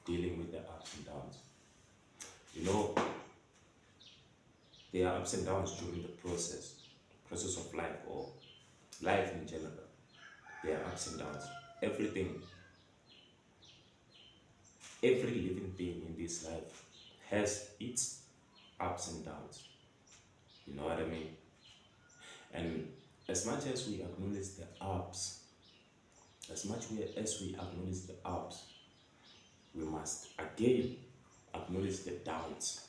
dealing with the ups and downs. You know, there are ups and downs during the process of life or life in general. There are ups and downs. Everything, every living being in this life has its ups and downs. You know what I mean? And as much as we acknowledge the ups, as we acknowledge the ups, we must again acknowledge the downs.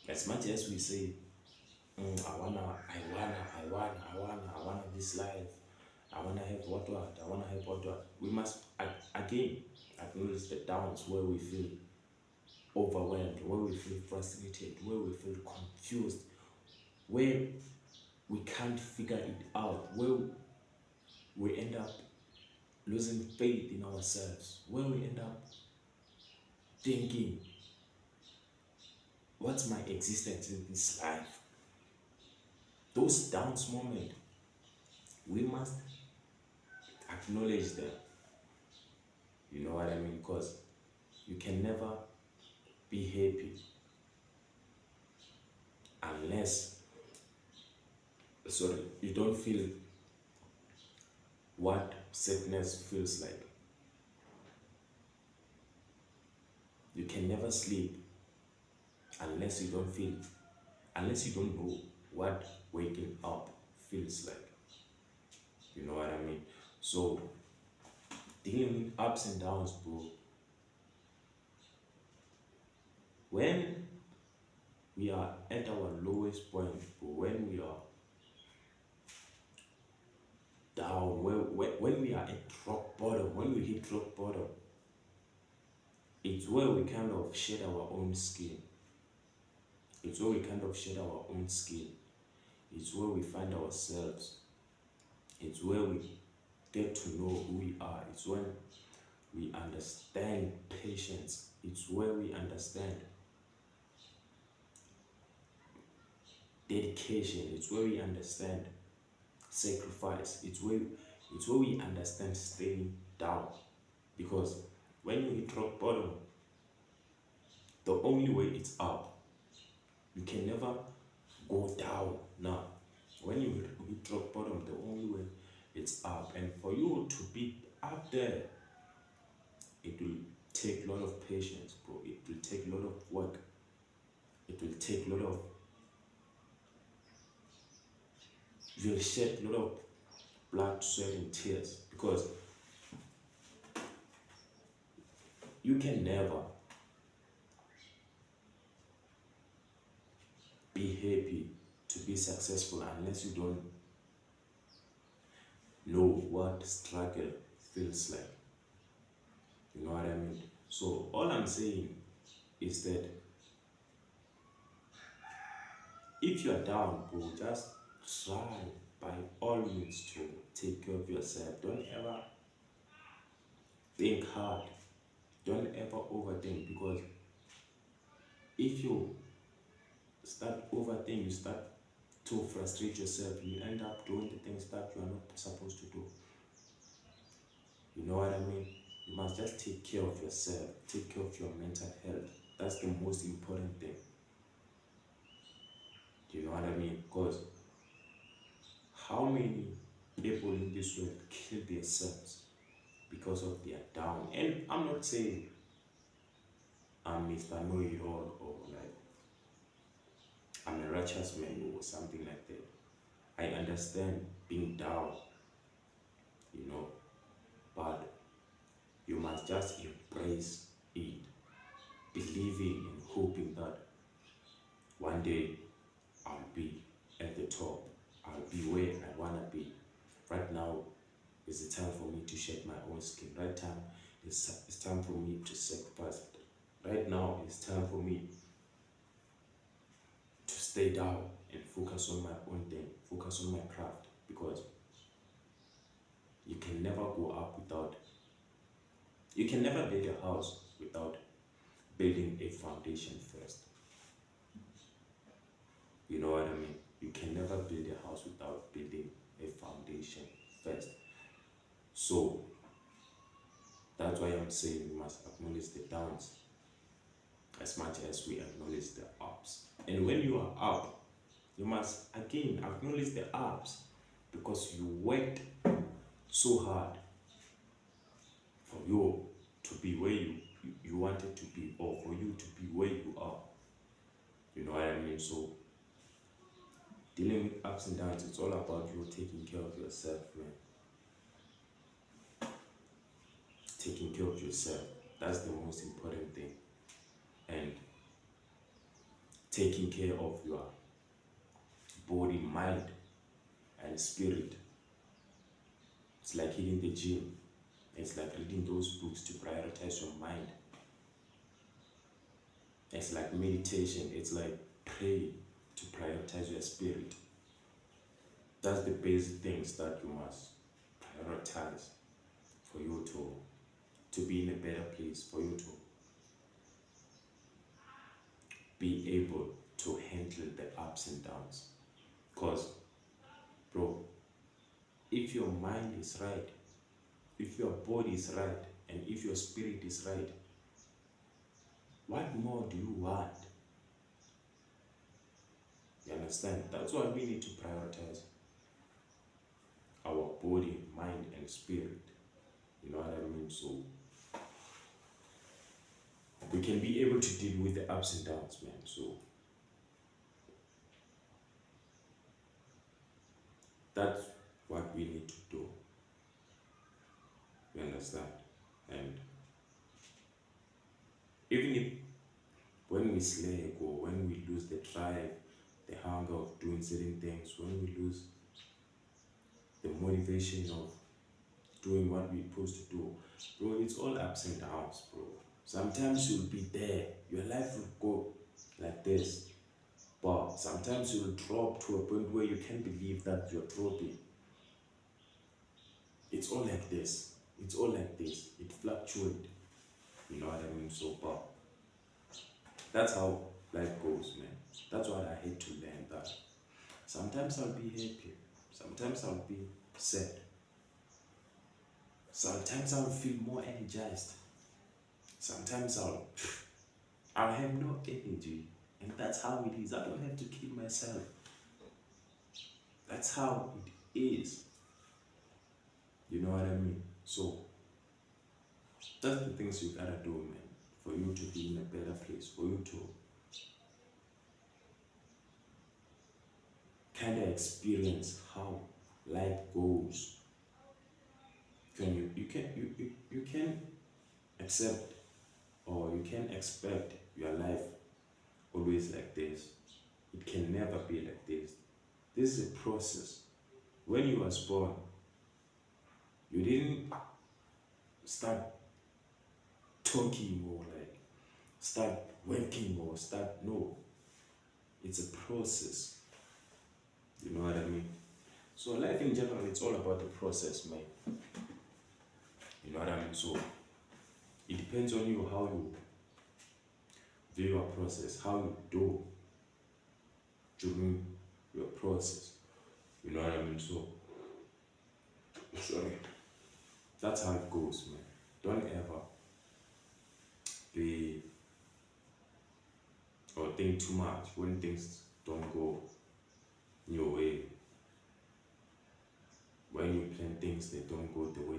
As much as we say, I wanna this life, I wanna have what, I wanna have what, we must again acknowledge the downs where we feel overwhelmed, where we feel frustrated, where we feel confused, where we can't figure it out, where we end up losing faith in ourselves, where we end up thinking, what's my existence in this life? Those downs moments, we must acknowledge them. You know what I mean? Because you can never be happy unless, sorry, you don't feel what sadness feels like. You can never sleep unless you don't feel, unless you don't know what waking up feels like. You know what I mean? So dealing with ups and downs, bro. When we are at our lowest point, bro, when we are down, when we are at rock bottom, when we hit rock bottom, it's where we kind of shed our own skin. It's where we kind of shed our own skin. It's where we find ourselves. It's where we get to know who we are. It's when we understand patience. It's where we understand dedication. It's where we understand sacrifice. It's where we understand staying down. Because when you hit rock bottom, the only way it's up. You can never go down. Now, when you hit rock bottom, the only way it's up. And for you to be up there, it will take a lot of patience, bro. It will take a lot of work. It will take a lot of, you'll shed a lot of blood, sweat, and tears, because you can never be happy to be successful unless you don't know what struggle feels like. You know what I mean? So all I'm saying is that if you are down, bro, just try by all means to take care of yourself. Don't ever think hard. Don't ever overthink, because if you start overthinking, you start to frustrate yourself, you end up doing the things that you are not supposed to do. You know what I mean? You must just take care of yourself, take care of your mental health. That's the most important thing. Do you know what I mean? Because how many people in this world kill themselves because of their down? And I'm not saying I'm Mr. Know It All, or like I'm a righteous man or something like that. I understand being down, you know, but you must just embrace it, believing and hoping that one day I'll be at the top. I'll be where I wanna be. Right now is the time for me to shed my own skin. It's time for me to sacrifice. Right now it's time for me to stay down and focus on my own thing, focus on my craft, because you can never go up without, you can never build a house without building a foundation first. You know what I mean? You can never build a house without building a foundation first. So That's why I'm saying we must acknowledge the downs as much as we acknowledge the ups. And when you are up, you must again acknowledge the ups, because you worked so hard for you to be where you wanted to be, or for you to be where you are. You know what I mean? So dealing with ups and downs, it's all about you taking care of yourself, man. Taking care of yourself. That's the most important thing. And taking care of your body, mind, and spirit. It's like hitting the gym. It's like reading those books to prioritize your mind. It's like meditation. It's like praying to prioritize your spirit. That's the basic things that you must prioritize for you to be in a better place, for you to be able to handle the ups and downs. Because, bro, if your mind is right, if your body is right, and if your spirit is right, what more do you want? You understand? That's why we need to prioritize our body, mind, and spirit. You know what I mean? So we can be able to deal with the ups and downs, man. So that's what we need to do. You understand? And even if when we slack, or when we lose the drive, the hunger of doing certain things, when we lose the motivation of doing what we're supposed to do, bro, it's all ups and downs, bro. Sometimes you'll be there, your life will go like this, but sometimes you'll drop to a point where you can't believe that you're dropping. It's all like this. It's all like this. It fluctuates. You know what I mean? So, but that's how life goes, man. That's what I had to learn, that sometimes I'll be happy, sometimes I'll be sad, sometimes I'll feel more energized, sometimes I'll have no energy. And that's how it is. I don't have to kill myself. That's how it is. You know what I mean? So that's the things you gotta do, man, for you to be in a better place, for you to kind of experience how life goes. You can accept, or you can expect your life always like this. It can never be like this. This is a process. When you was born, you didn't start talking, or like start working, or start, no. It's a process. You know what I mean? So life in general, it's all about the process, man. You know what I mean? So it depends on you how you view your process, how you do during your process. You know what I mean? So sorry. That's how it goes, man. Don't ever be or think too much when things don't go your way. When you plan things, they don't go the way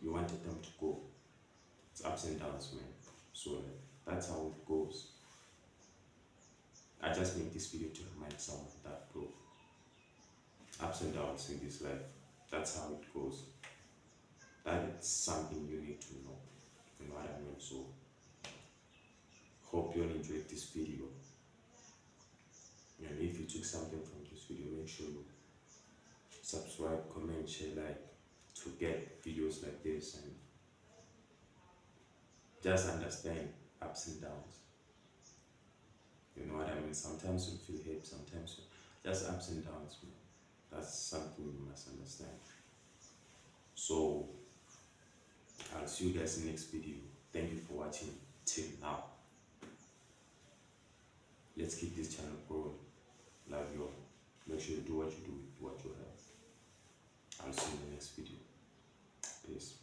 you wanted them to go. It's ups and downs, man. So that's how it goes. I just made this video to remind someone that, bro, ups and downs in this life, that's how it goes. That is something you need to know. You know what I mean? So hope you all enjoyed this video. And if you took something from this video, make sure you subscribe, comment, share, like, to get videos like this, and just understand ups and downs. You know what I mean? Sometimes you feel happy, sometimes just ups and downs, man. That's something you must understand. So I'll see you guys in the next video. Thank you for watching till now. Let's keep this channel growing. Love you all. Make sure you do what you do with what you have. I'll see you in the next video. Peace.